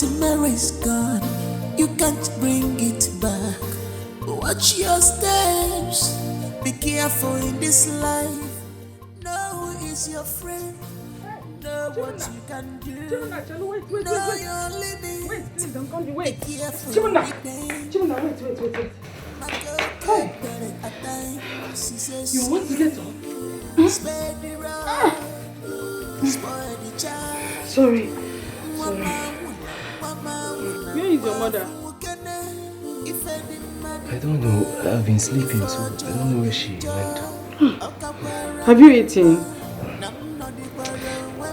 tomorrow's gone, you can't bring it back. Watch your steps, be careful in this life. Know who is your friend, know what you can do. Know your limits. Wait, please don't come. Wait. Be careful. Chimuna, wait. Hey. You want to get up? Sorry. Where is your mother? I don't know. I've been sleeping, so I don't know where she went. Have you eaten?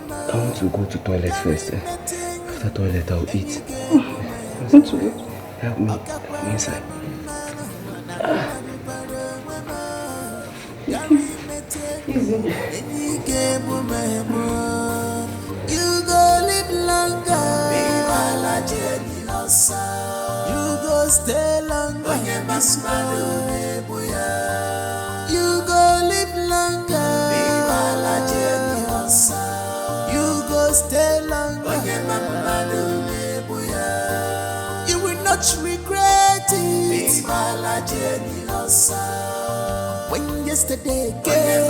I want to go to toilet first. After toilet, I'll eat. Don't you? Help me. I'm inside. Easy. You go live longer. You go stay longer. You go live longer. You go stay longer. You will not regret it when yesterday came.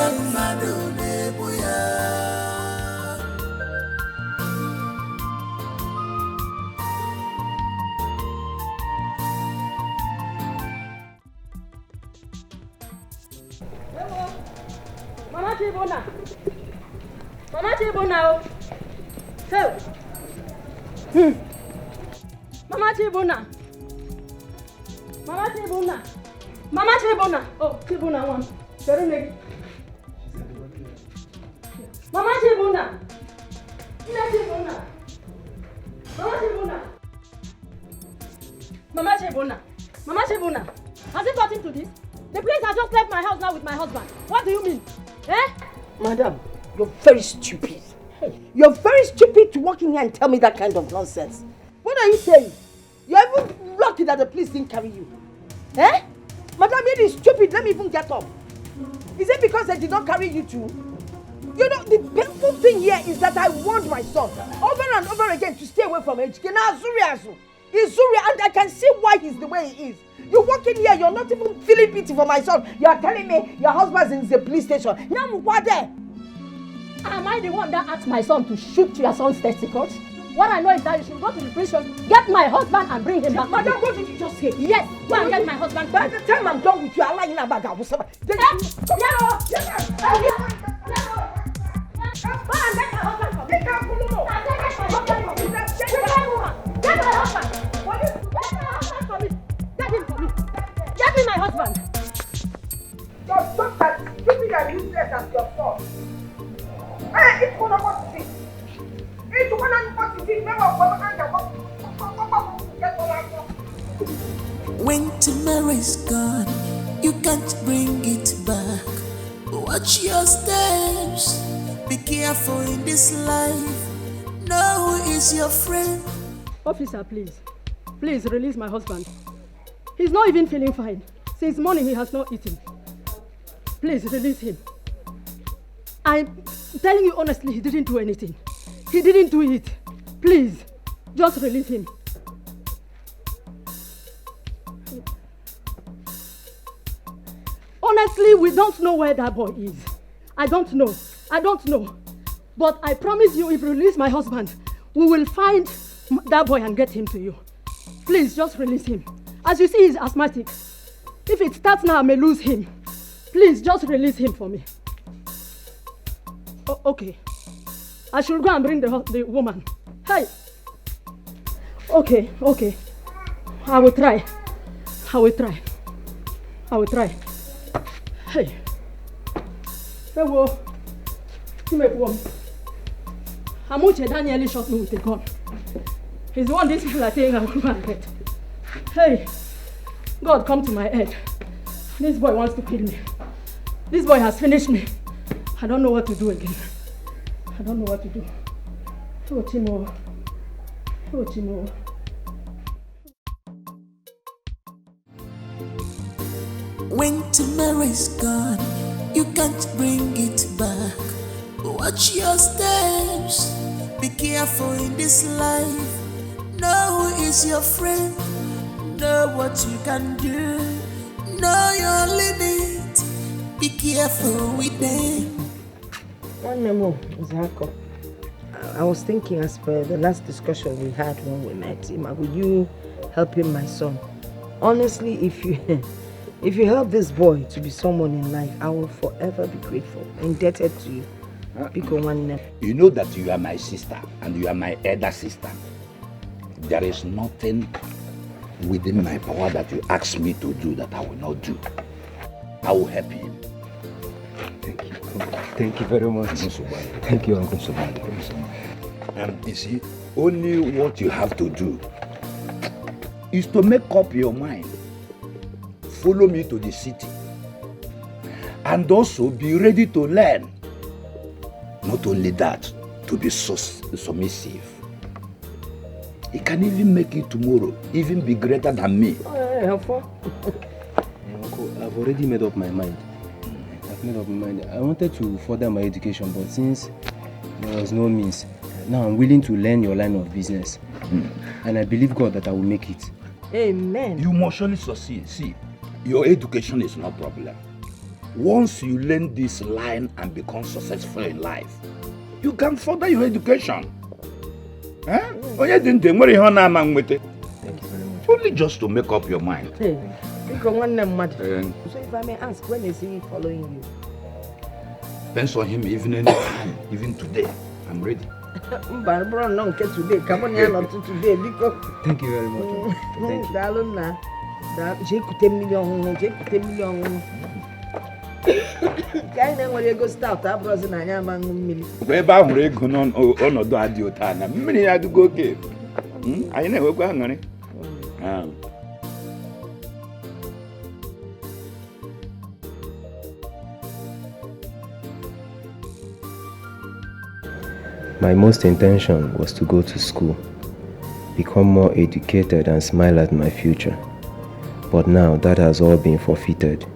Mama Chibona. Hey. Mama Chibona. Oh, Chibona one. Mama Chibona. Mama Chibona. Has it gotten to this? The police has just left my house now with my husband. What do you mean? Eh? Madam, you're very stupid. Hey, you're very stupid to walk in here and tell me that kind of nonsense. What are you saying? You're even lucky that the police didn't carry you. Eh? Madam, it is stupid. Let me even get up. Is it because they did not carry you too? You know, the painful thing here is that I warned my son over and over again to stay away from Ejike. Now, He's Zuri, and I can see why he's the way he is. You walk in here, you're not even feeling pity for my son. You're telling me your husband's in the police station. What there? Am I the one that asked my son to shoot your son's testicles? What I know is that you should go to the prison, get my husband and bring him back. Madam, what did you just say? Yes, go and get my husband. By the time I'm done with you, I'll lie in a bag. Go and get my husband for me. Get my husband. Get him for me. Get me my husband. You're just as stupid and useless as your son. It's one of us. It's one of us. When tomorrow's gone, you can't bring it back. Watch your steps, be careful in this life. Know who is your friend. Officer, please. Please release my husband. He's not even feeling fine. Since morning he has not eaten. Please release him. I'm telling you honestly, he didn't do anything. He didn't do it. Please, just release him. Honestly, we don't know where that boy is. I don't know. But I promise you, if you release my husband, we will find that boy and get him to you. Please, just release him. As you see, he's asthmatic. If it starts now, I may lose him. Please, just release him for me. Okay. I should go and bring the woman. Hey. Okay. I will try. Hey. Hey, whoa. You make one. Amuche Daniel shot me with a gun. He's the one these people are saying I'm going to get. Hey. God, come to my head. This boy wants to kill me. This boy has finished me. I don't know what to do again. Oh, Timo. When tomorrow's gone, you can't bring it back. Watch your steps, be careful in this life. Know who is your friend. Know what you can do. Know your limit. Be careful with them. One memo, Zako. I was thinking, as per the last discussion we had when we met, would you help him, my son? Honestly, if you help this boy to be someone in life, I will forever be grateful, indebted to you. You know that you are my sister and you are my elder sister. There is nothing within my power that you ask me to do that I will not do. I will help him. Thank you. Thank you very much. Thank you, Uncle Sobali. And you see, only what you have to do is to make up your mind. Follow me to the city. And also be ready to learn. Not only that, to be so submissive. He can even make it tomorrow, even be greater than me. Uncle, I've already made up my mind. I wanted to further my education, but since there was no means, now I'm willing to learn your line of business. And I believe God that I will make it. Amen. You must surely succeed. See, your education is no problem. Once you learn this line and become successful in life, you can further your education. Thank you very much. Only just to make up your mind. Hey, so if I may ask, when is he following you? Depends on him, even anytime, even today. I'm ready. Today. Come on, not today. Thank you very much. Thank you. When you go start, I brought in a young man. Wherever I'm going on, no, do I do time? Many had to go get. I never go on it. My most intention was to go to school, become more educated and smile at my future. But now that has all been forfeited.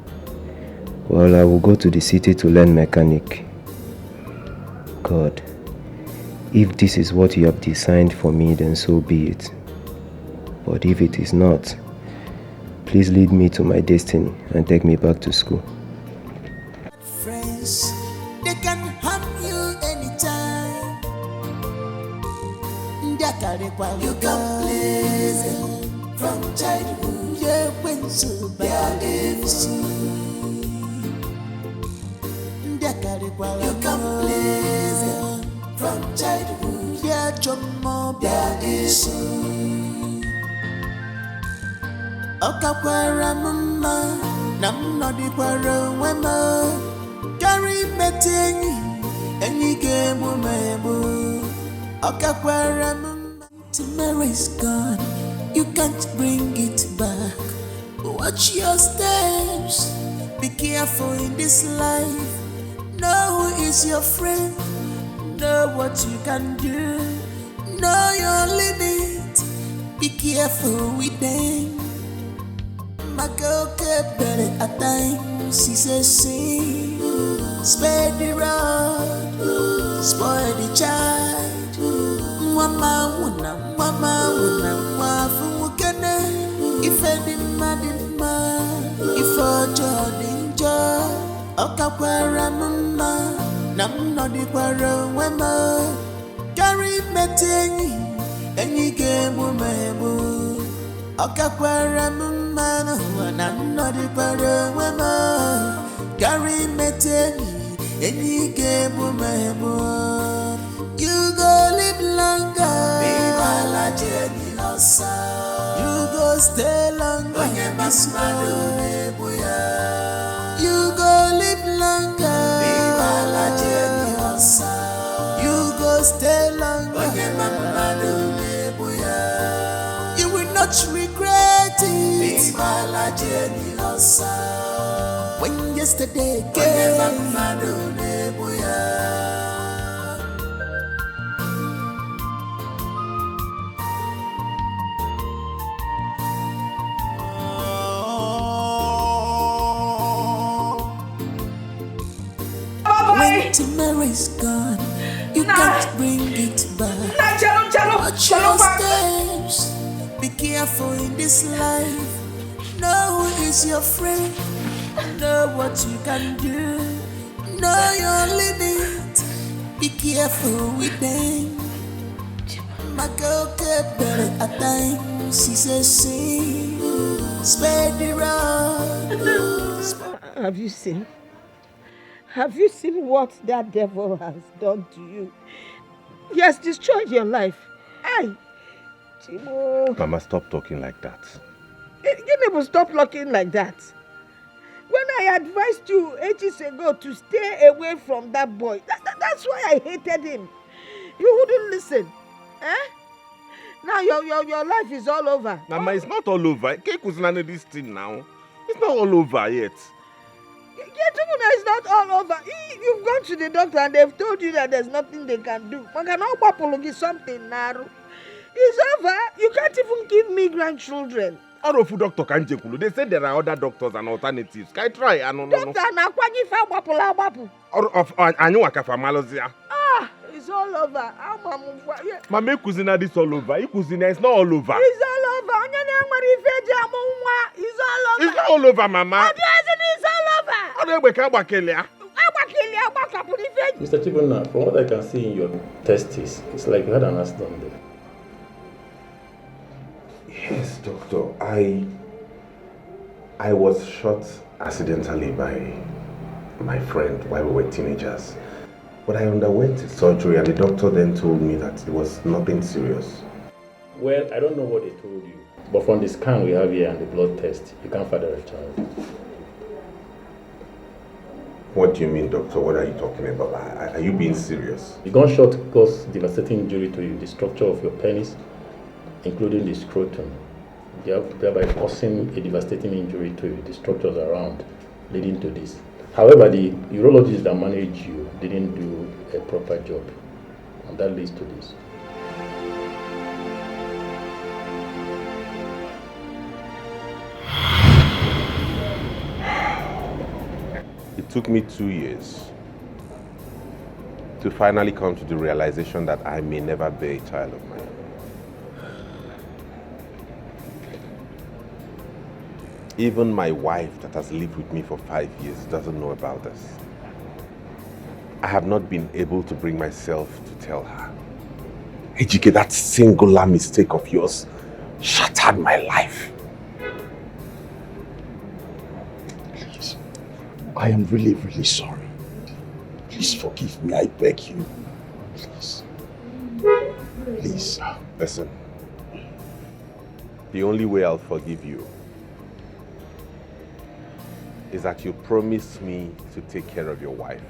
Well, I will go to the city to learn mechanic. God, if this is what you have designed for me, then so be it. But if it is not, please lead me to my destiny and take me back to school. Friends, they can harm you anytime. You can please them from childhood. Yeah, when so bad you can please them from childhood. Yeah, Jomo Biagisu. Okakwara mama, nam no di kwara wema. Carry metingi, any game mebo. Okakwara mama, tomorrow's gone. You can't bring it back. Watch your steps. Be careful in this life. Know who is your friend. Know what you can do. Know your limit. Be careful with them. My girl kept better at times. She says, see, spare the rod, spoil the child. Mama wuna, wafukene. If any man in man, if a Jordan joy. Okakwara mama, nam no di kwara wema. Carry metingi, any game mebo. Okakwara mama, nam no di kwara wema. Carry metingi, any game mebo. You go live longer, you go stay longer. You go live longer. You go stay longer. You will not regret it. When yesterday came. When tomorrow's gone, you can't bring it back. Watch your steps. careful in this life. Know who is your friend. Know what you can do. Know your limit. Be careful with them. My girl kept better at times. She says, "See, spread the road." Have you seen? Have you seen what that devil has done to you? He has destroyed your life. Aye. Chimo. Mama, stop talking like that. You never stop looking like that. When I advised you ages ago to stay away from that boy, that's why I hated him. You wouldn't listen. Eh? Now your life is all over. Mama, it's not all over. This thing now. It's not all over yet. It's not all over. You've gone to the doctor and they've told you that there's nothing they can do. Man cannot apologize something now. It's over. You can't even give me grandchildren. Doctor Kanjekulu. They said there are other doctors and alternatives. Can I try? Doctor it's all over. Mama, kuzina this all over. Kuzina is not all over. It's all over. It's all over. It's not all over, Mama. It's all over. Mr. Chibuna, from what I can see in your testes, it's like you had an accident there. Yes, doctor. I was shot accidentally by my friend while we were teenagers. But I underwent surgery and the doctor then told me that it was nothing serious. Well, I don't know what they told you, but from the scan we have here and the blood test, you can't father a child. What do you mean, doctor? What are you talking about? Are you being serious? The gunshot caused devastating injury to you, the structure of your penis, including the scrotum, thereby causing a devastating injury to the structures around, leading to this. However, the urologist that managed you didn't do a proper job, and that leads to this. It took me 2 years to finally come to the realization that I may never bear a child of my own. Even my wife that has lived with me for 5 years doesn't know about this. I have not been able to bring myself to tell her. Ejike, that singular mistake of yours shattered my life. Please, I am really, really sorry. Please forgive me, I beg you. Please. Please. Listen, the only way I'll forgive you is that you promise me to take care of your wife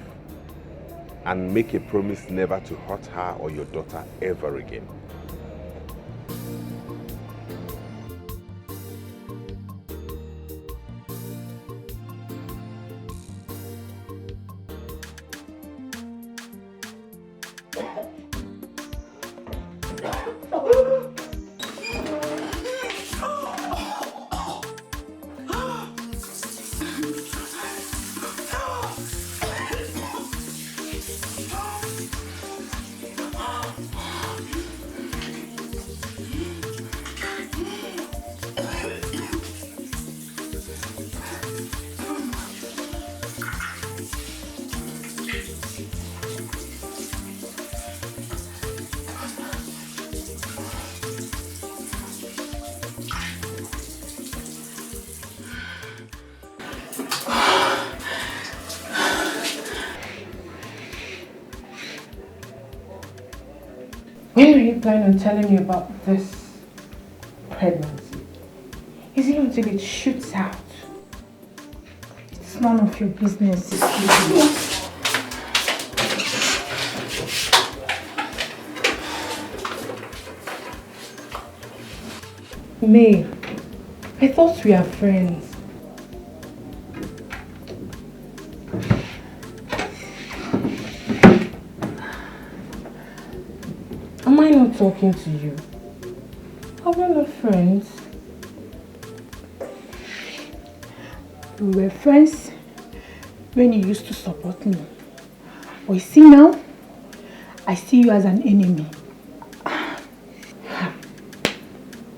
and make a promise never to hurt her or your daughter ever again. When are you planning on telling me about this pregnancy? Is it until it shoots out? It's none of your business. May, I thought we are friends. Am I not talking to you? Are we not friends? We were friends when you used to support me. But you see now, I see you as an enemy.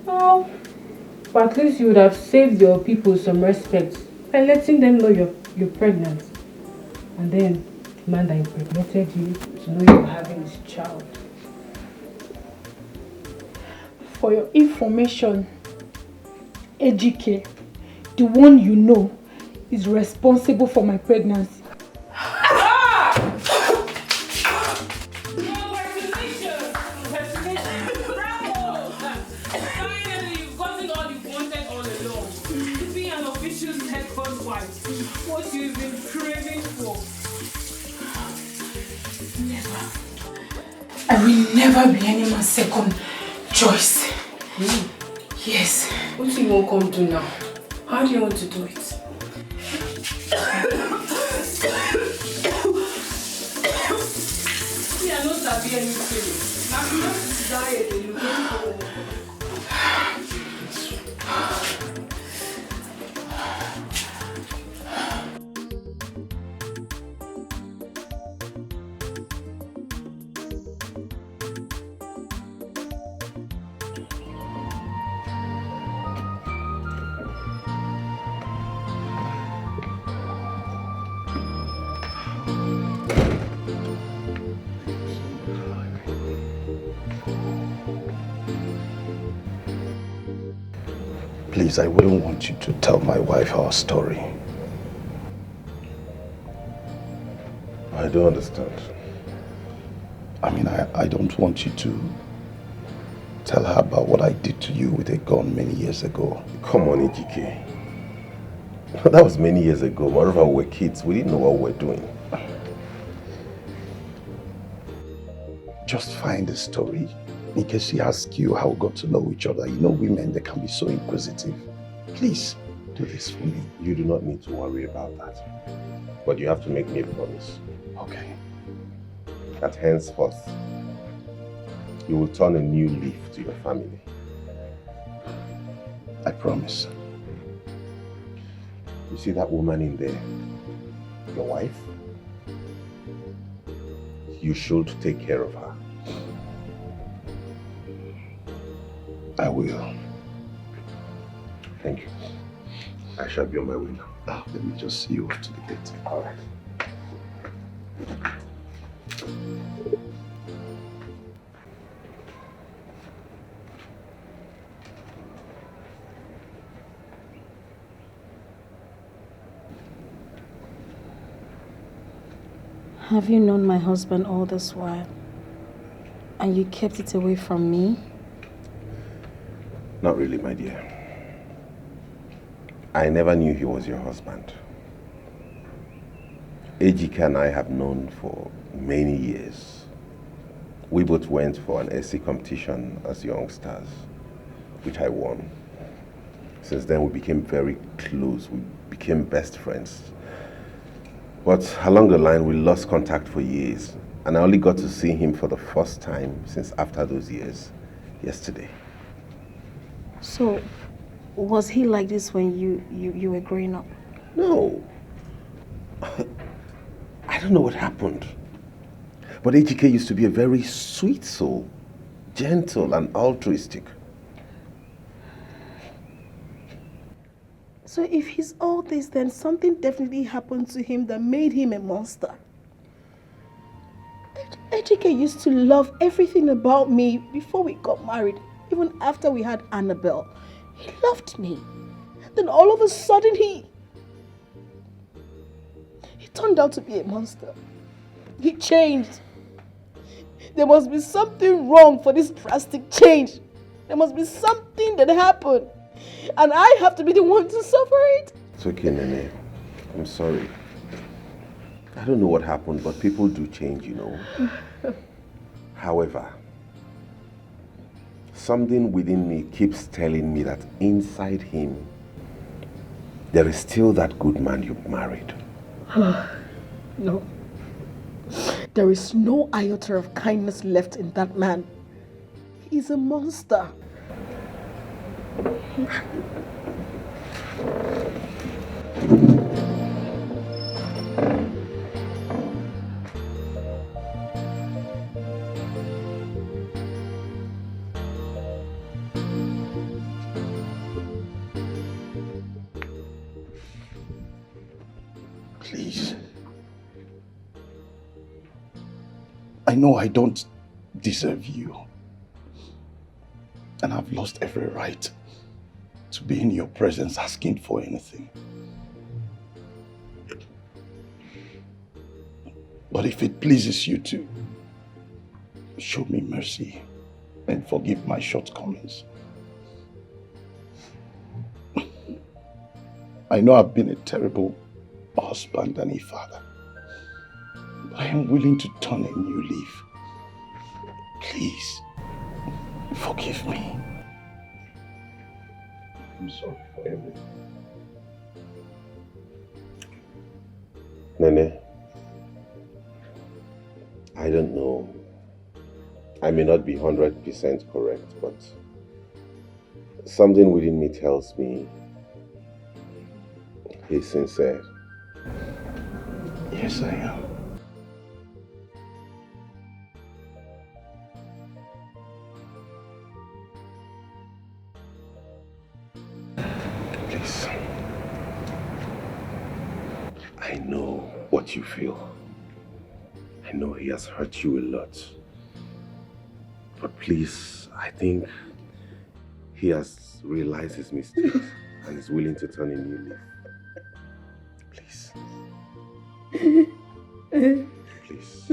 Well, But at least you would have saved your people some respect by letting them know you're pregnant. And then the man that impregnated you to know you're having this child. For your information, Ejike, the one you know, is responsible for my pregnancy. What you've been craving for. Never. I will never be any man's second choice. Yes. What do you want to come do now? How do you want to do it? See, I know that be anything. I'm not tired and you're going home. Please, I wouldn't want you to tell my wife our story. I don't understand. I mean, I don't want you to tell her about what I did to you with a gun many years ago. Come on, Ejike. That was many years ago. Moreover, we were kids. We didn't know what we were doing. Just find the story. In case she asks you how we got to know each other. You know women, they can be so inquisitive. Please, do this for me. You do not need to worry about that. But you have to make me a promise. Okay. That henceforth, you will turn a new leaf to your family. I promise. You see that woman in there? Your wife? You should take care of her. I will. Thank you. I shall be on my way now. Let me just see you up to the gate. All right. Have you known my husband all this while? And you kept it away from me? Not really, my dear. I never knew he was your husband. Ejike and I have known for many years. We both went for an SC competition as youngsters, which I won. Since then, we became very close. We became best friends. But along the line, we lost contact for years. And I only got to see him for the first time since after those years, yesterday. So, was he like this when you were growing up? No. I don't know what happened. But Ejike used to be a very sweet soul, gentle and altruistic. So if he's all this, then something definitely happened to him that made him a monster. Ejike used to love everything about me before we got married, even after we had Annabelle. He loved me. Then all of a sudden he turned out to be a monster. He changed. There must be something wrong for this drastic change. There must be something that happened. And I have to be the one to suffer it. It's okay, Nene. I'm sorry. I don't know what happened, but people do change, you know. However, something within me keeps telling me that inside him, there is still that good man you married. No. There is no iota of kindness left in that man. He's a monster. I know I don't deserve you. And I've lost every right to be in your presence asking for anything. But if it pleases you to, show me mercy and forgive my shortcomings. I know I've been a terrible husband and a father, but I am willing to turn a new leaf. Please, forgive me. I'm sorry for everything. Nene, I don't know. I may not be 100% correct, but something within me tells me he's sincere. Yes, I am. Please. I know what you feel. I know he has hurt you a lot. But please, I think he has realized his mistake and is willing to turn a new leaf. Please. Please.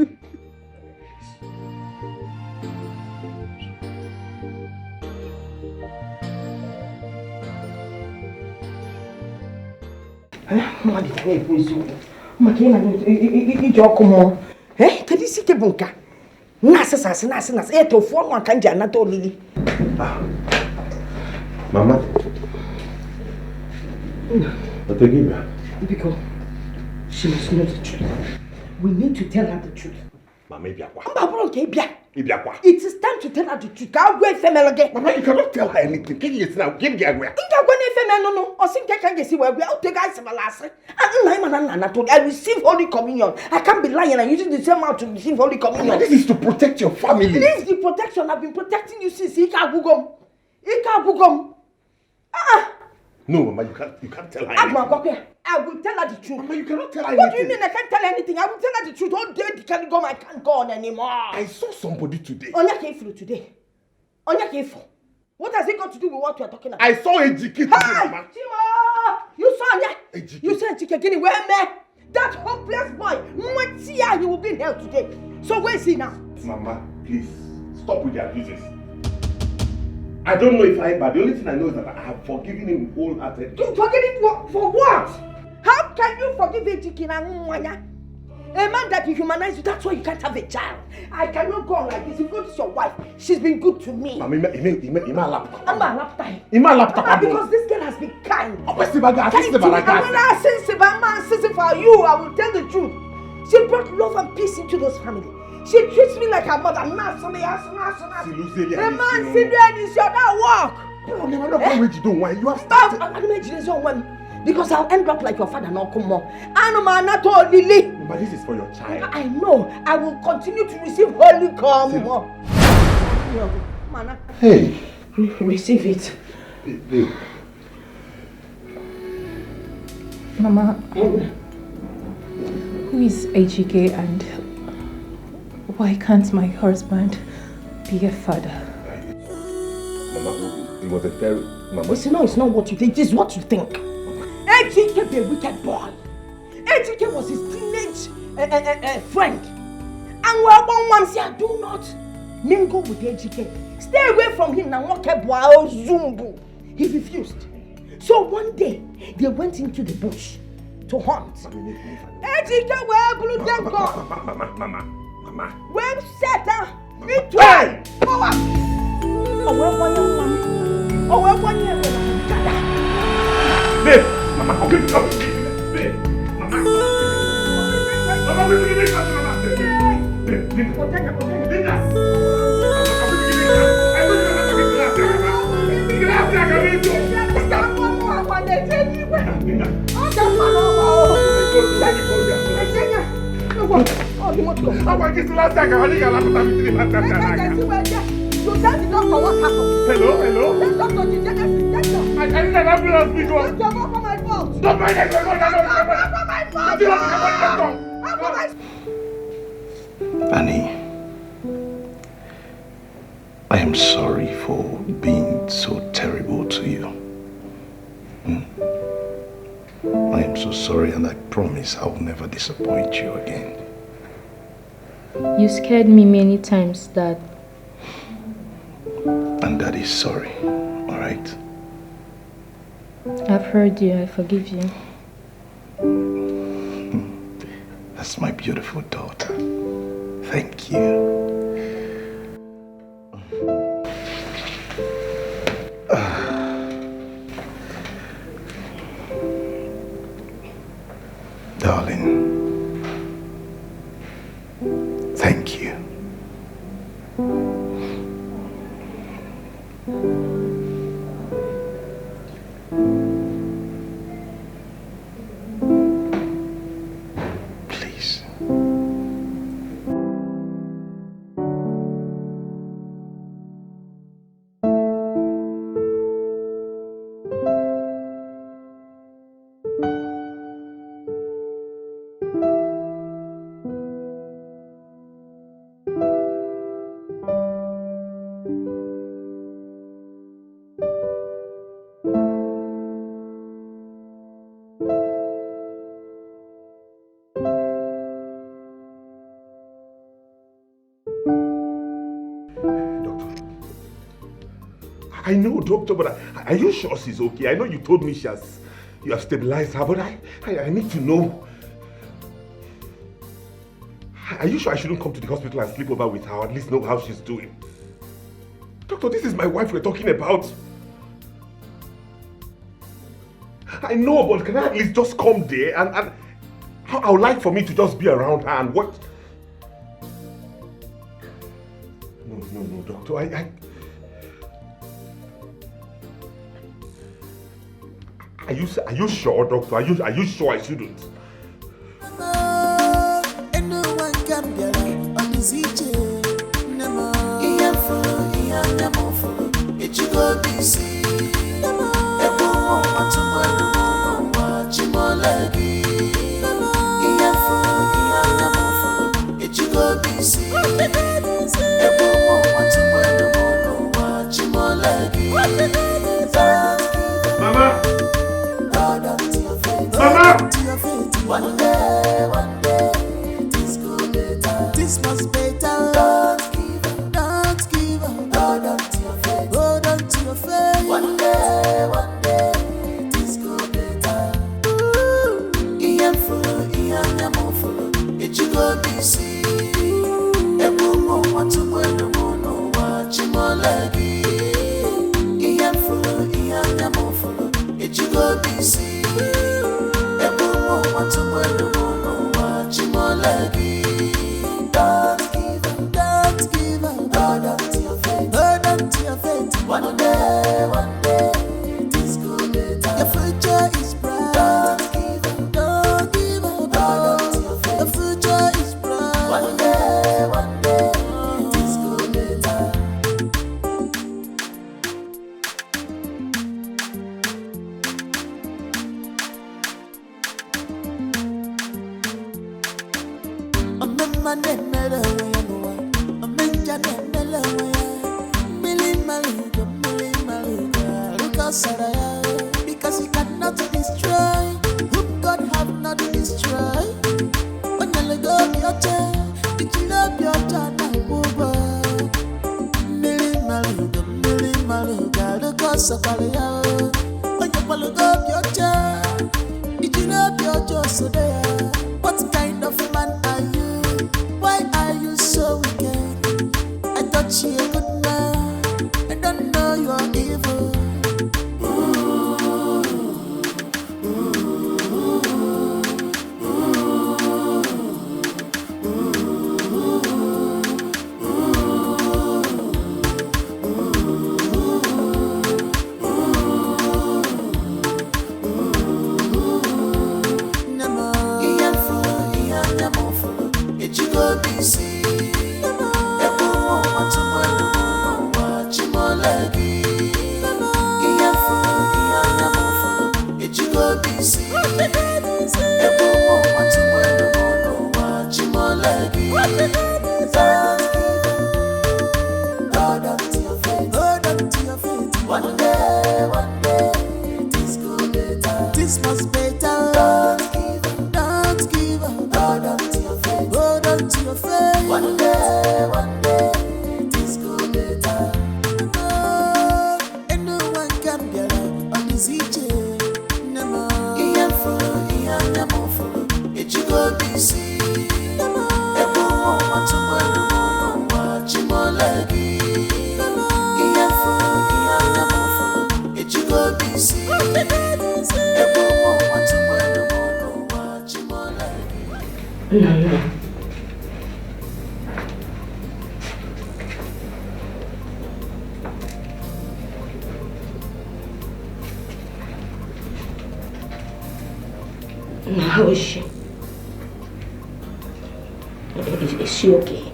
Mama. But forgive her. Because she must know the truth. We need to tell her the truth. Mama, it is time to tell her the truth. I'll go female again. Mama, you cannot tell her anything. Can you now? Give me a way. No. I think I can get see where we are. Take guys from last. I receive Holy Communion. I can't be lying and using the same mouth to receive Holy Communion. Mama, this is to protect your family. This is the protection. I've been protecting you since Ika Bugum. No, Mama, you can't tell her anything. I will tell her the truth. Mama, you cannot tell her anything. What do you mean I can't tell her anything? I will tell her the truth. All day the can't go. I can't go on anymore. I saw somebody today. Onya Kefru today. Onya Kefru. What has it got to do with what we are talking about? I saw Ejike today, Mama. Chima! You saw Onya? Ejike. You saw Ejike again. Where me? That hopeless boy. Mwatia, he will be in hell today. So where is he now? Mama, please stop with the abuses. I don't know if Ibah. The only thing I know is that I have forgiven him wholeheartedly. You forgiven what? For what? How can you forgive Ejike na Nwanya? A man that dehumanized you, that's why you can't have a child. I cannot go on like this. If God is your wife, she's been good to me. Mama, I'm a laptime. Because this girl has been kind. Kind to me. For you, I will tell the truth. She brought love and peace into those family. She treats me like her mother. The man sit there and it's your that work. You have started. Because I'll end up like your father, no come more. But this is for your child. I know. I will continue to receive Holy Communion. Hey. Receive it. Babe. Mama, who is Ejike and why can't my husband be a father? Mama, it was a very... Mama. Listen, no, it's not what you think. It is what you think. Ejike be a wicked boy. Ejike was his teenage friend. And one said, do not mingle with Ejike. Stay away from him now. Zumbu. He refused. So one day, they went into the bush to hunt. Ejike were blue them gone. Mama. Well set me try. Babe. Mama, I'll give you up. Babe. Mama. Mama, we'll give you up. Hello? I need an ambulance, because... Stop my neck! Annie, I am sorry for being so terrible to you. I am so sorry, and I promise I will never disappoint you again. You scared me many times, Dad. And Dad is sorry, alright? I've heard you. I forgive you. That's my beautiful daughter. Thank you. Darling, thank you. Please. I know, doctor, but are you sure she's okay? I know you told me you have stabilized her, but I need to know. Are you sure I shouldn't come to the hospital and sleep over with her, or at least know how she's doing? Doctor, this is my wife we're talking about. I know, but can I at least just come there and I would like for me to just be around her and what? No, doctor, Are you sure, doctor? Are you sure I shouldn't? Mama! Mama! One day, this could be better. This must be better. Don't give up. Hold on to your faith. Hold on to your faith. One day, this could be better. Iyan yamufu, ichigo bisi. Ebumo watu mwenu mono wachimolegi. Iyan yamufu, ichigo bisi. Don't give up, hold on to your faith. One day, this could be better. Your future is bright. Don't give up, hold on to your faith. Your future is bright. One day, this could be better. Because you cannot destroy whom God have not destroyed. When you let go of your child, did you love your child? When you let go of your child, did you love your child so there? What kind of man are you? Why are you so wicked? I thought you a good man. I don't know you're evil. How is she? Is she okay?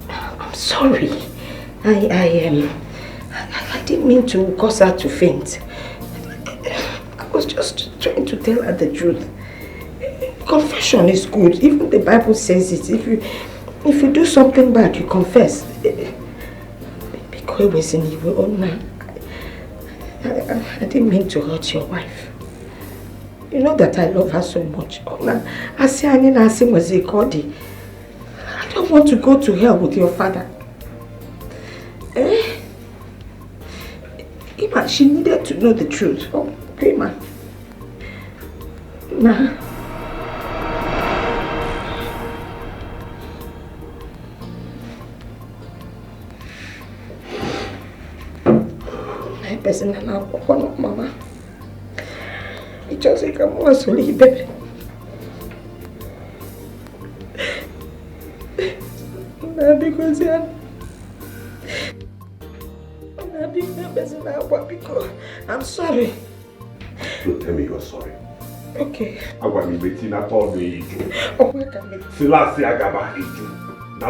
I'm sorry. I didn't mean to cause her to faint. I was just trying to tell her the truth. Confession is good. Even the Bible says it. If you do something bad, you confess. Because in your own man. I didn't mean to hurt your wife. You know that I love her so much. I don't want to go to hell with your father. Ima, she needed to know the truth. Oh, Ima. Nah. My person and now, Mama. It just like I'm also leave, baby. Nah, because I'm sorry. Don't tell me you're sorry. Okay. Now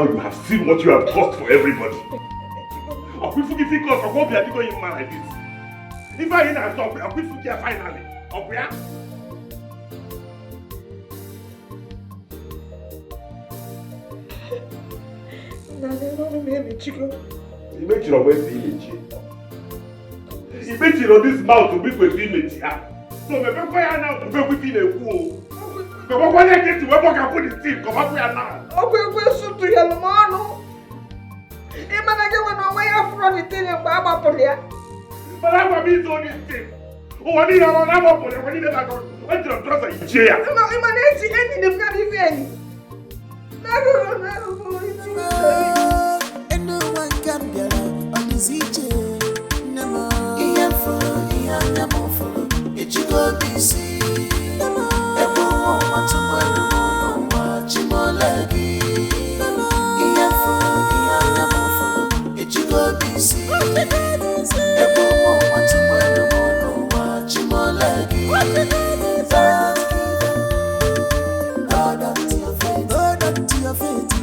you have seen what you have caused for everybody. If I ain't a dog, I'll quit finally. Okay? He made you away the image. He made you on this mouth to be with the image. So maybe I'm now to be within a wall. But when I get to where I put the team, come up here now. Okay, we'll shoot to your man. Even I get one away from the thing and Baba Polia. But I want me to do this thing. Oh, I need a lot of money. When you never go, I don't trust a chair. No, I'm an ending the very very. No. And no one can be on the CJ. Never. It's you go busy. Everyone wants to watch him all lagi. It's you go busy. Everyone wants to watch him all lagi.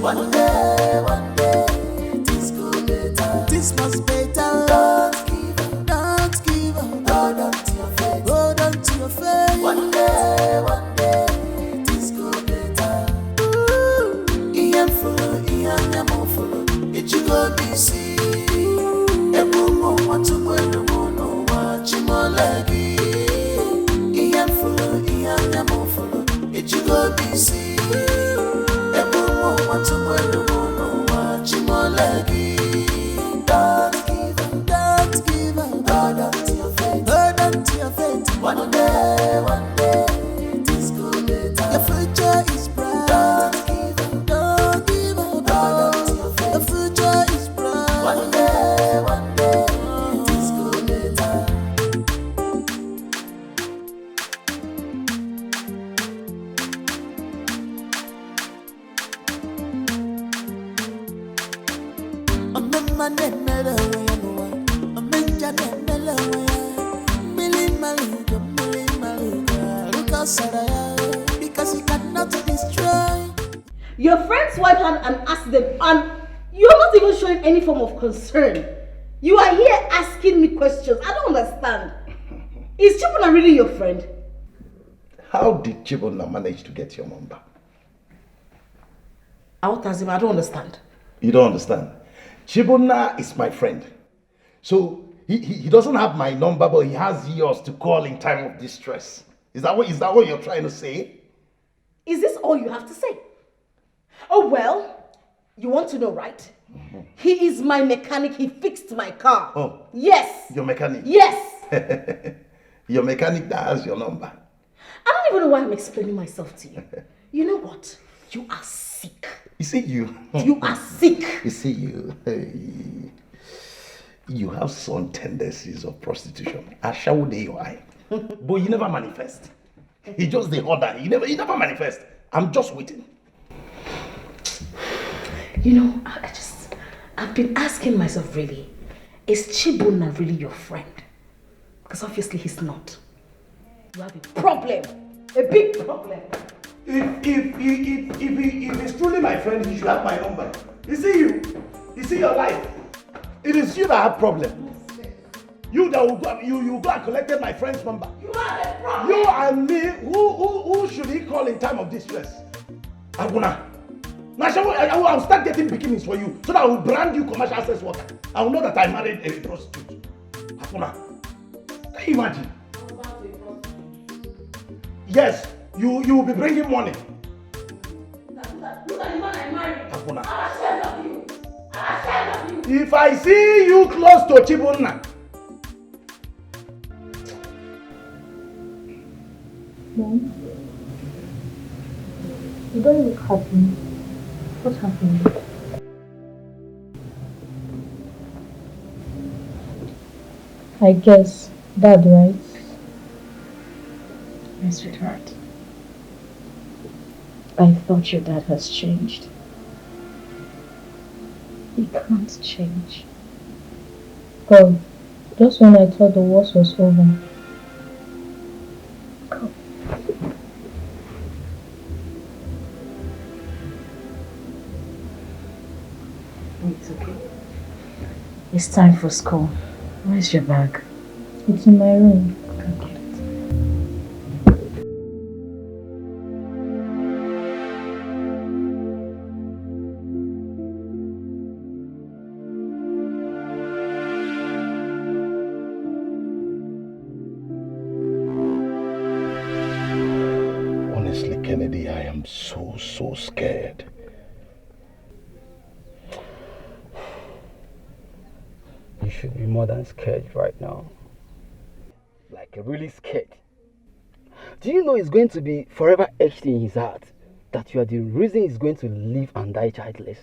One day, this go better. This must better. Don't give up. Hold on to your faith. One day, this go better. Ian full, it you go busy. Everyone want to wear the moon, watch him all lagi. Ian full, it you go busy. Want to wear the moon, watch him all lagi. Don't give up. Hold on to your faith. One day, this go better. Your future is bright. Don't give up. Hold on to your faith. Your future is bright. One day, this go better. Because you cannot destroy. Your friend's wife had an accident and you're not even showing any form of concern. You are here asking me questions. I don't understand. Is Chibuna really your friend? How did Chibuna manage to get your number? I don't understand. You don't understand? Chibuna is my friend. So he doesn't have my number, but he has yours to call in time of distress. Is that what you're trying to say? Is this all you have to say? Oh well, you want to know, right? He is my mechanic. He fixed my car. Oh. Yes. Your mechanic? Yes. Your mechanic that has your number. I don't even know why I'm explaining myself to you. You know what? You are sick. You see you. You are sick. You see you. You have some tendencies of prostitution. I show your eye. But you never manifest. He just the order. He never manifest. I'm just waiting. You know, I've been asking myself really, is Chibuna really your friend? Because obviously he's not. You have a problem. A big problem. If it's truly my friend, he should have my number. You see you see your life. It is you that have problem. You that will go, you go and collected my friend's number. You have a problem. You and me, who should he call in time of distress? Aguna. Now I will start getting beginnings for you so that I will brand you commercial access worker. I will know that I married a prostitute. Aguna. Can you imagine? Yes, you will be bringing money. Look at the man I married. Aguna. I'm ashamed of you. I'm ashamed of you. If I see you close to Chibunna. Mom, you don't look happy. What's happening? I guess Dad, right? My sweetheart, I thought your dad has changed. He can't change. God, just when I thought the worst was over. Come. It's okay. It's time for school. Where's your bag? It's in my room. Go get it. Honestly, Kennedy, I am so scared. You should be more than scared right now. Like really scared. Do you know it's going to be forever etched in his heart that you are the reason he's going to live and die childless?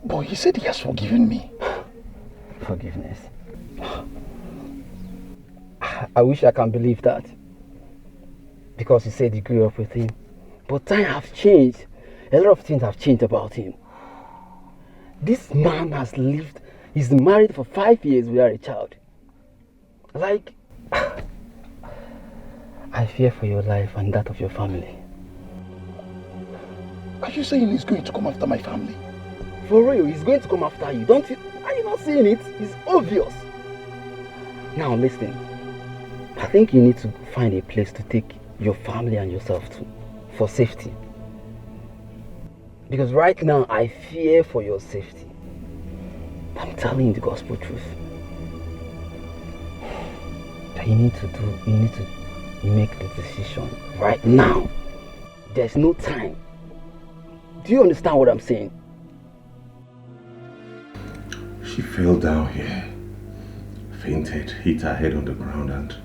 But he said he has forgiven me. Forgiveness. I wish I can believe that. Because he said you grew up with him. But time has changed. A lot of things have changed about him. This man has lived, he's married for 5 years without a child. Like, I fear for your life and that of your family. Are you saying he's going to come after my family? For real, he's going to come after you. Don't you? Are you not seeing it? It's obvious. Now listen. I think you need to find a place to take your family and yourself to for safety. Because right now I fear for your safety. I'm telling you the gospel truth. That you need to make the decision right now. There's no time. Do you understand what I'm saying? She fell down here, fainted, hit her head on the ground and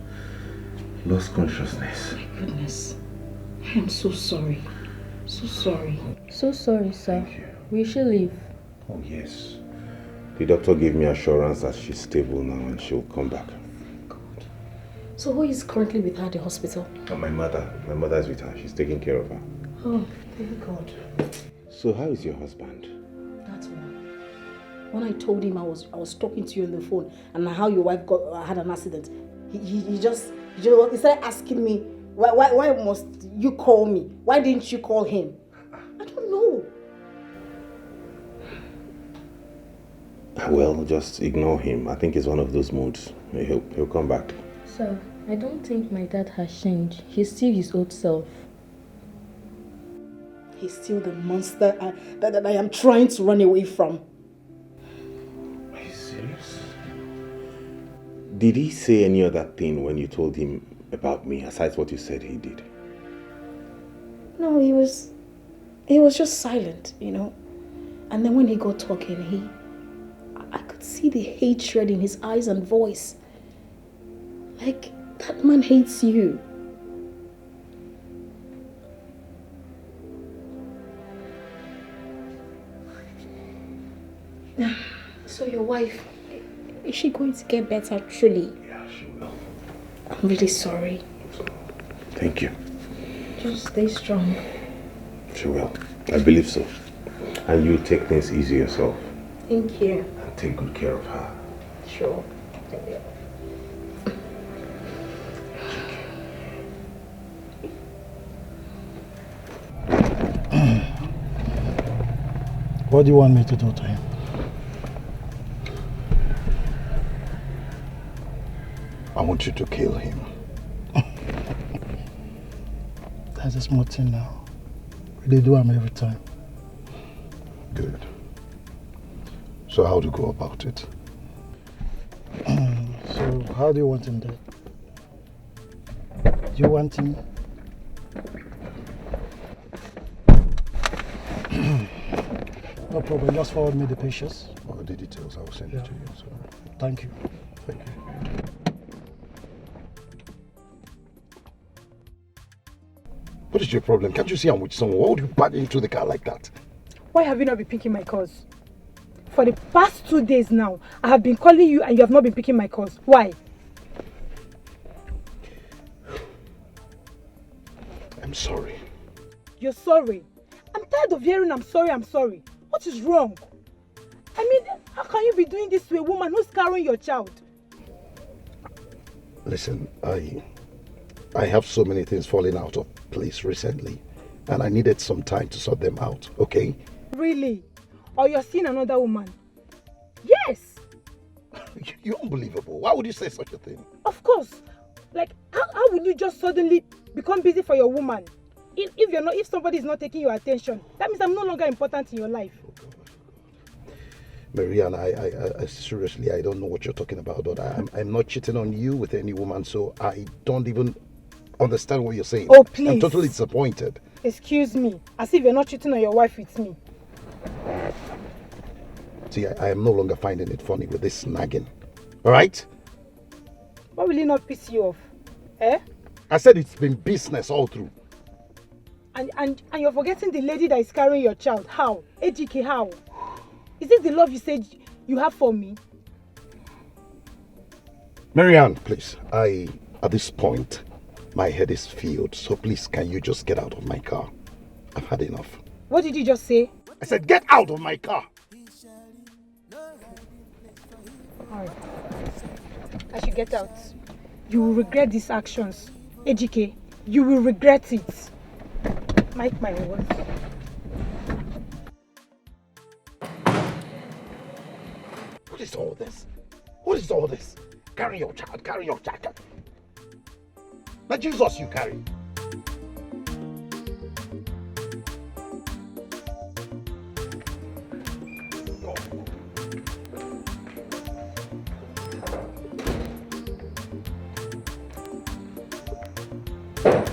lost consciousness. My goodness. I am so sorry. So sorry. So sorry, sir. We should leave. Oh yes. The doctor gave me assurance that she's stable now and she'll come back. God. So who is currently with her at the hospital? My mother. My mother is with her. She's taking care of her. Oh, thank God. So how is your husband? That one. When I told him I was talking to you on the phone and how your wife had an accident, he just started asking me, why must you call me? Why didn't you call him? I don't know. Well, just ignore him. I think it's one of those moods. He'll come back. Sir, I don't think my dad has changed. He's still his old self. He's still the monster that I am trying to run away from. Are you serious? Did he say any other thing when you told him about me, aside what you said he did? No, he was just silent, you know. And then when he got talking, I could see the hatred in his eyes and voice. Like, that man hates you. So your wife, is she going to get better truly? Yeah, she will. I'm really sorry. Thank you. Just stay strong. She will. I believe so. And you take things easy yourself. Thank you. And take good care of her. Sure. She What do you want me to do to him? I want you to kill him. That's a small thing now. They do him every time. Good. So how do you go about it? So how do you want him dead? Do you want him? No problem, just forward me the pictures. All the details, I will send it to you. So. Thank you. Thank you. What is your problem? Can't you see I'm with someone? Why would you back into the car like that? Why have you not been picking my calls? For the past 2 days now, I have been calling you and you have not been picking my calls. Why? I'm sorry. You're sorry? I'm tired of hearing I'm sorry, I'm sorry. What is wrong? I mean, how can you be doing this to a woman who's carrying your child? Listen, I have so many things falling out of place recently, and I needed some time to sort them out, okay? Really? Or you're seeing another woman? Yes! You're unbelievable. Why would you say such a thing? Of course. Like, how would you just suddenly become busy for your woman? If somebody is not taking your attention, that means I'm no longer important in your life. Marianne, I seriously, I don't know what you're talking about, but I'm not cheating on you with any woman, so I don't even understand what you're saying. Oh, please. I'm totally disappointed. Excuse me, as if you're not cheating on your wife with me. See, I am no longer finding it funny with this nagging. All right? Why will it not piss you off? Eh? I said it's been business all through. And you're forgetting the lady that is carrying your child. How? Ejike, how? Is it the love you said you have for me? Marianne, please. At this point, my head is filled. So please, can you just get out of my car? I've had enough. What did you just say? I said, get out of my car. Alright. I should get out. You will regret these actions. Ejike, you will regret it. Mark my words. What is all this? What is all this? Carry your child, carry your jacket. Now Jesus you carry. Go.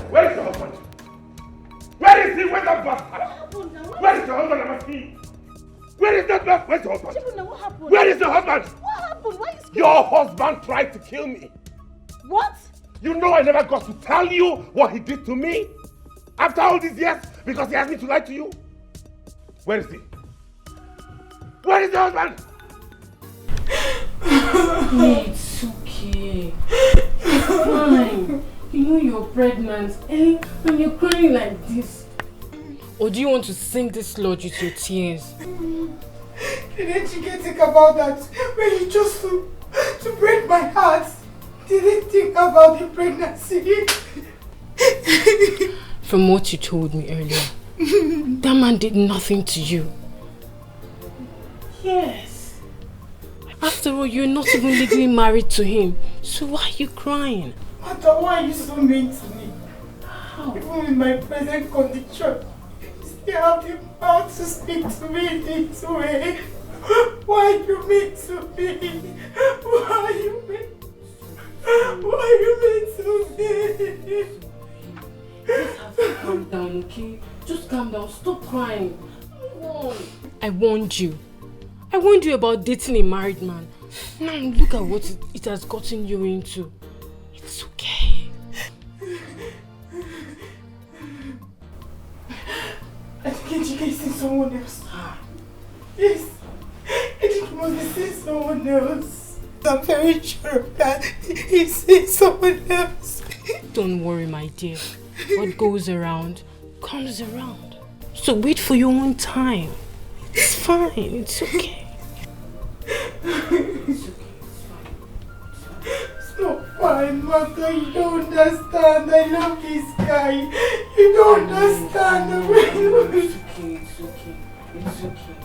Where is your husband? Where is he? Where's that bastard? Where is your husband? I'm asking. Where is that bastard? Where's your husband? Chibuna, what happened? Where is your husband? What happened? Why are you scared? Your husband tried to kill me. What? You know I never got to tell you what he did to me? After all these years, because he asked me to lie to you? Where is he? Where is the husband? It's okay. It's fine. You know you're pregnant, eh? And you're crying like this. Or do you want to sing this lodge with your tears? Didn't you think about that when you chose to break my heart? Didn't think about the pregnancy. From what you told me earlier, that man did nothing to you. Yes. After all, you're not even legally married to him. So why are you crying? Mother, why are you so mean to me? How? Even in my present condition, you still have the power to speak to me this way. Why are you mean to me? Why are you mean? Why are you mean to me? Just have to calm down, okay? Just calm down. Stop crying. I warned you. I warned you about dating a married man. Now look at what it has gotten you into. It's okay. I think you can see someone else. Yes. I think you must be seeing someone else. I'm very sure that he's seeing someone else. Don't worry, my dear. What goes around comes around. So wait for your own time. It's fine. It's okay. It's not fine, Mother. You don't understand. I love this guy. You don't understand the way. It's okay. It's okay. It's okay.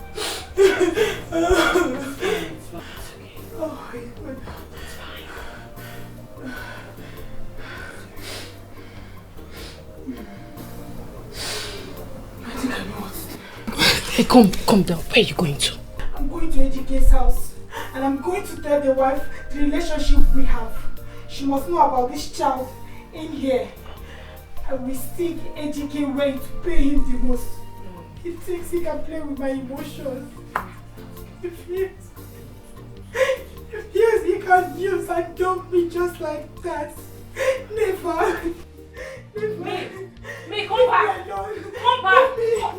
Hey, calm down. Where are you going to? I'm going to Ejike's house. And I'm going to tell the wife the relationship we have. She must know about this child in here. I will seek Ejike way to pay him the most. He thinks he can play with my emotions. He feels he can use and dump me just like that. Never. Me, come back. Come back. Me.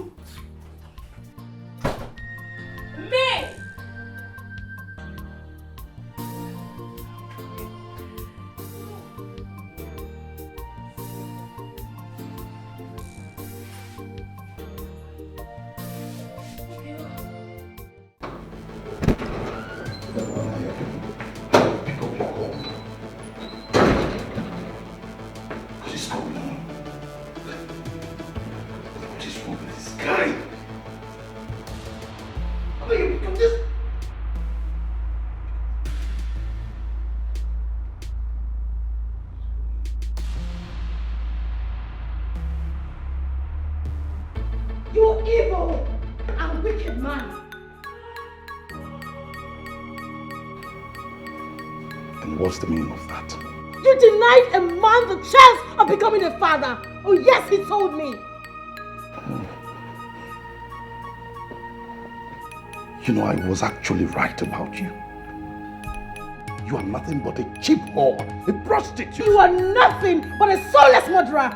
You evil and wicked man. And what's the meaning of that? You denied a man the chance of becoming a father. Oh yes, he told me. You know, I was actually right about you. You are nothing but a cheap whore, a prostitute. You are nothing but a soulless murderer.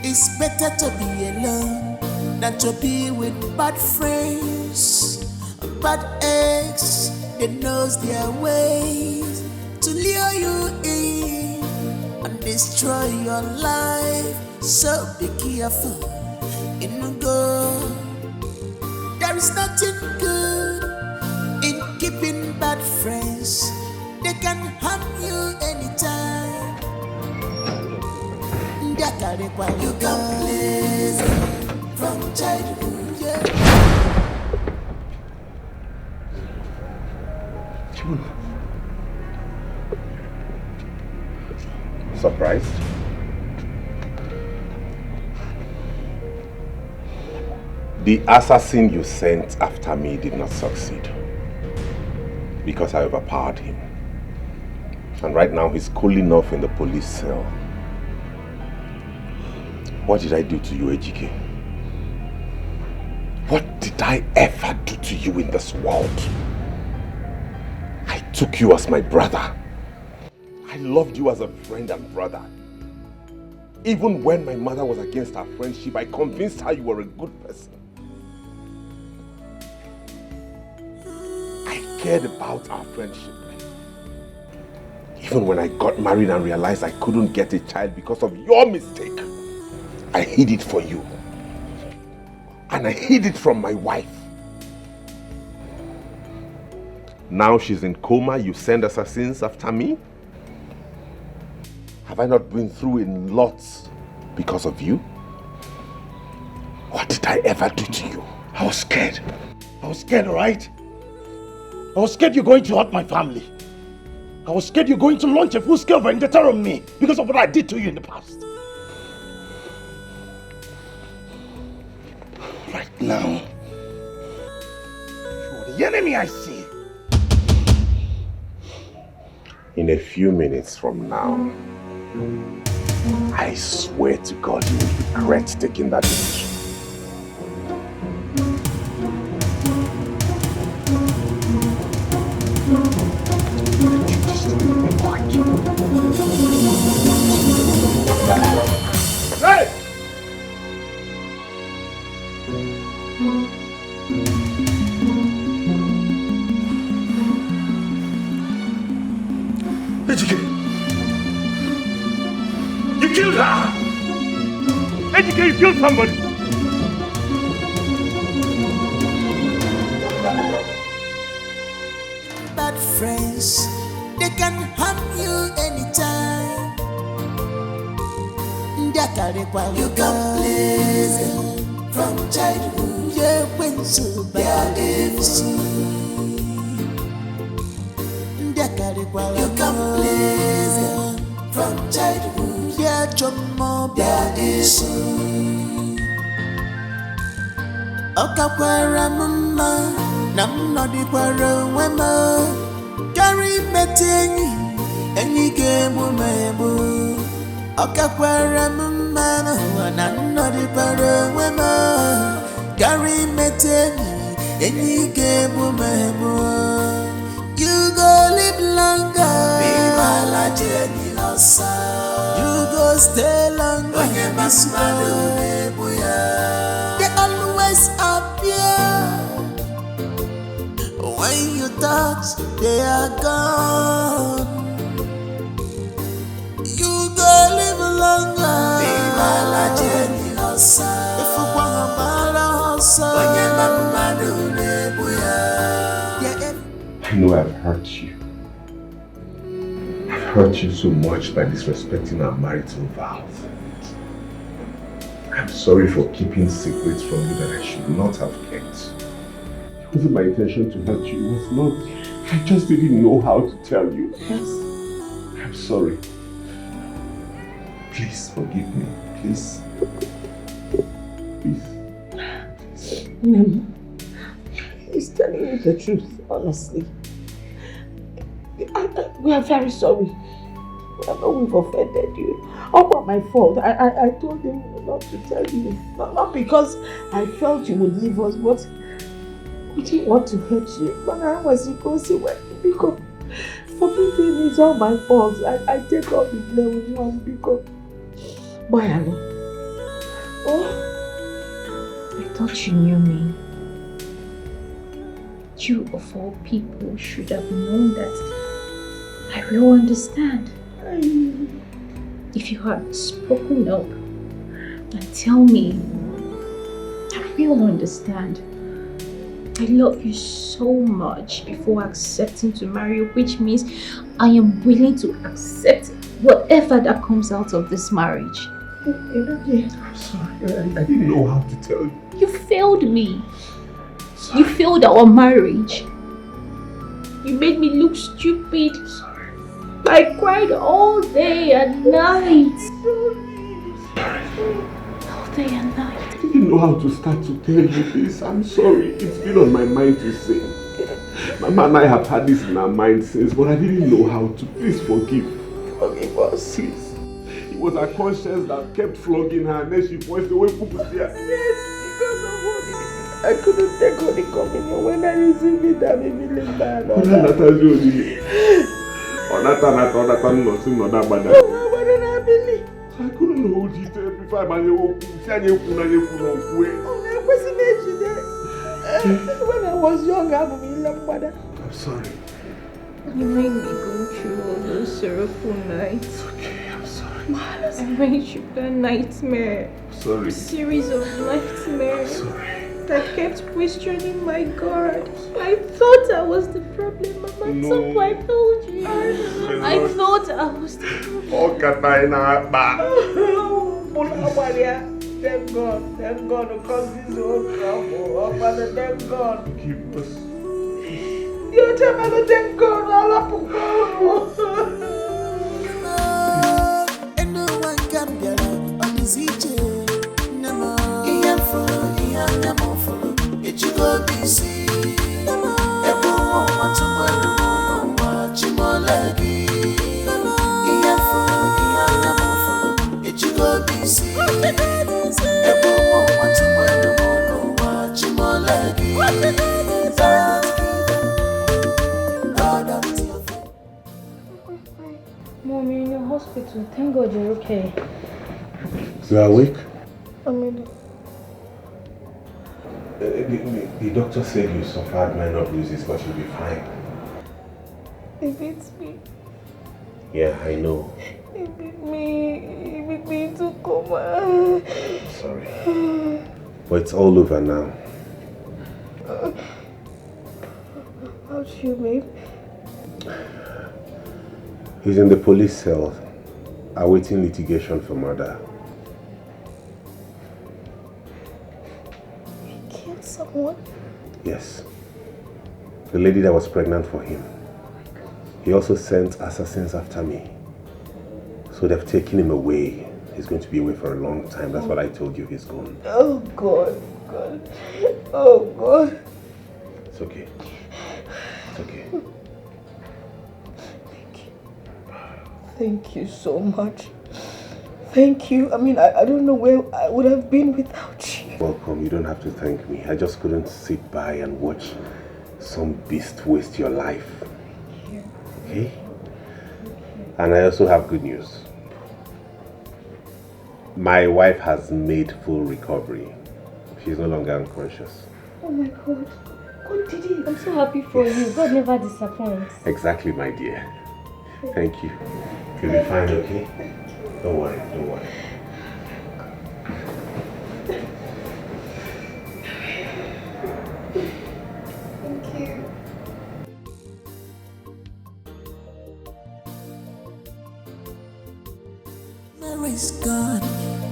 It's better to be alone than to be with bad friends, bad eggs. They knows their ways to lure you in and destroy your life. So be careful in the go. There is nothing good in keeping bad friends. They can harm you anytime. You can please from childhood, yeah. Surprised? The assassin you sent after me did not succeed because I overpowered him. And right now he's cooling off in the police cell. What did I do to you, Ejike? What did I ever do to you in this world? I took you as my brother. I loved you as a friend and brother. Even when my mother was against our friendship, I convinced her you were a good person. I cared about our friendship. Even when I got married and realized I couldn't get a child because of your mistake, I hid it for you. And I hid it from my wife. Now she's in coma, you send assassins after me? Have I not been through in lots because of you? What did I ever do to you? I was scared. I was scared, alright? I was scared you're going to hurt my family. I was scared you're going to launch a full-scale vendetta on me because of what I did to you in the past. Right now, you're the enemy I see. In a few minutes from now, I swear to God you will regret taking that decision. Hey! Ejike! You killed her! Ejike, you killed somebody! Bad friends, they can harm you anytime. You can please them from childhood. Yeah, when so bad you can please them from childhood. Yeah, Chomo Biadisu. Okakwara mama, nam nodi kwara wema. Gary metenyi, enyi gemu mebu. Okakwara mama, nam nodi kwara wema. Gary metenyi, enyi gemu mebu. You go live longer. Be my Nigerian losa. You go stay longer. When you miss my they always appear. When you touch, they are gone. You go live longer. Be my Nigerian losa. If you want a balance, when you miss I know I've hurt you. I've hurt you so much by disrespecting our marital vows. I'm sorry for keeping secrets from you that I should not have kept. It wasn't my intention to hurt you. It was not. I just didn't know how to tell you. Yes. I'm sorry. Please forgive me. Please. Please. Mama, he's telling you the truth, honestly. We are very sorry. I know we've offended you. All by my fault. I told him not to tell you. Not because I felt you would leave us, but we didn't want to hurt you. But I was because forgiving is all my fault. I take all the blame with you because why alone? Oh, I thought you knew me. You of all people should have known that I will understand. If you had spoken up and tell me, I will understand. I love you so much before accepting to marry you, which means I am willing to accept whatever that comes out of this marriage. I'm sorry, I didn't know how to tell you. You failed me. Sorry. You failed our marriage. You made me look stupid. Sorry. I cried all day and night. All day and night. I didn't know how to start to tell you this. I'm sorry. It's been on my mind to say. Mama and I have had this in our mind since, but I didn't know how to. Please forgive. Forgive us. Please. It was her conscience that kept flogging her and then she voiced away Pupusia. Yes, because of what I couldn't take on the communion when I received it. I made me live bad. I couldn't hold it before I when I was young, I'm sorry. You made me go through all those sorrowful nights. It's okay, I'm sorry. I made you a nightmare. Sorry. A series of nightmares. I'm sorry. I kept questioning my God. I thought I was the problem, Mama. No. So I told you. I thought I was the problem. Oh, Kataina, thank God, because this whole trouble. Oh, Father, thank God. Forgive us. You tell me, thank God, Allah. And no one can be alone on his go busy. Everyone wants to watch him all lagi. You go busy. Everyone wants to watch him all lagi. Mom, you're in the hospital. Thank God you're okay. So you're awake? I mean, the doctor said you suffered minor bruises, but you'll be fine. It beats me. Yeah, I know. It beat me to coma. Sorry. But it's all over now. How's you, babe? He's in the police cell, awaiting litigation for murder. Someone? Yes. The lady that was pregnant for him. He also sent assassins after me. So they've taken him away. He's going to be away for a long time. That's what I told you. He's gone. Oh, God. God. Oh, God. It's okay. It's okay. Thank you so much. Thank you. I mean, I don't know where I would have been without you. Welcome. You don't have to thank me. I just couldn't sit by and watch some beast waste your life. Okay? And I also have good news. My wife has made full recovery. She's no longer unconscious. Oh my God. God did it. I'm so happy for you. God never disappoints. Exactly, my dear. Thank you. You'll be fine, okay? Don't worry, don't worry. Thank you. Mary's gone,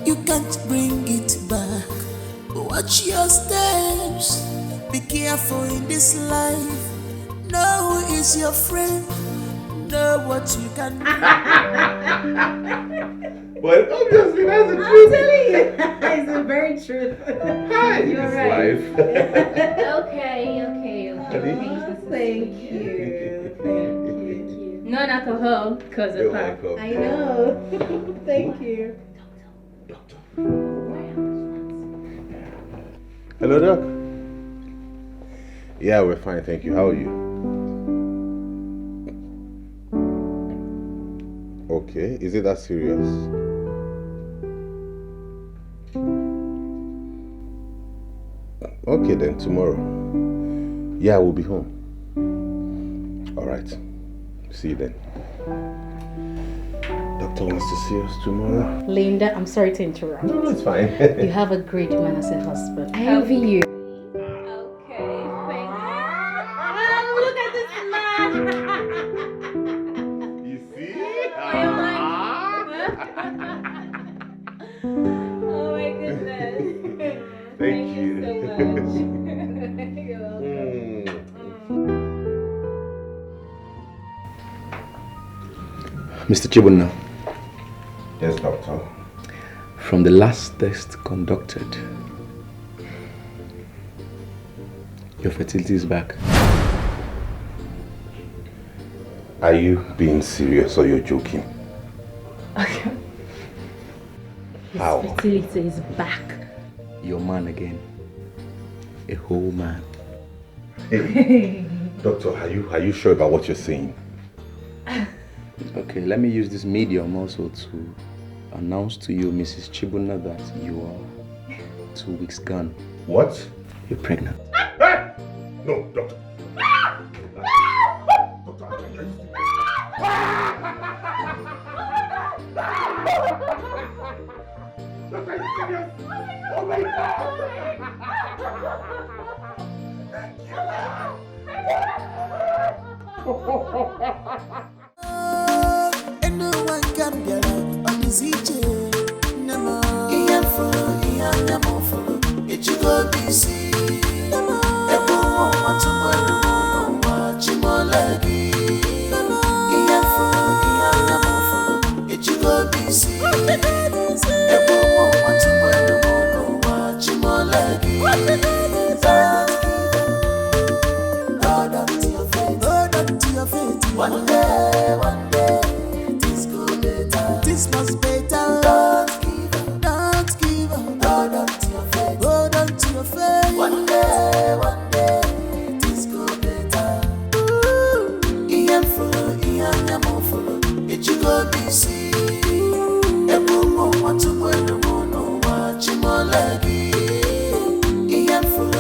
you can't bring it back. Watch your steps, be careful in this life. Know who is your friend, know what you can do. But obviously that's the I'm truth. telling you, it's the very truth. Hi, You're it's right. life. Okay. Thank you. Non-alcohol, because You're of her. welcome. I know. Thank you. Hello, Doc. Yeah, we're fine, thank you. How are you? Okay, is it that serious? Okay then, tomorrow. Yeah, we'll be home. Alright. See you then. Doctor wants to see us tomorrow. Linda, I'm sorry to interrupt. No, it's fine. You have a great man as a husband. I envy you. Look at this man. You see? Oh my goodness. Thank you. So much. You're welcome. Mr. Chibunna. Yes, doctor. From the last test conducted, your fertility is back. Are you being serious or you're joking? Okay. His How? fertility is back. Your man again. A whole man. Hey, doctor, are you sure about what you're saying? Okay, let me use this medium also to announce to you, Mrs. Chibunna, that you are 2 weeks gone. What? You're pregnant. Hey! No, doctor. Oh my God! Anyone can be around on this each Nama, it you go busy. Everyone want to watch him all like it you go busy. Everyone want to watch him all like hold on to your faith, hold on to your faith. One day, this could be better. This must be better. Don't give up, don't give up. Hold on to your faith, hold on to your faith. One day, this could be better. Ian full, it you go busy. Everyone want to watch him all like Ian full,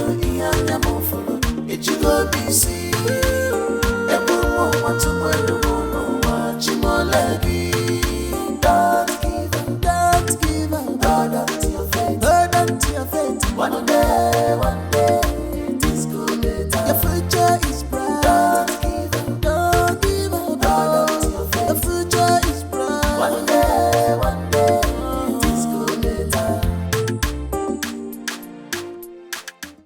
it you go busy. Everyone want to watch him all like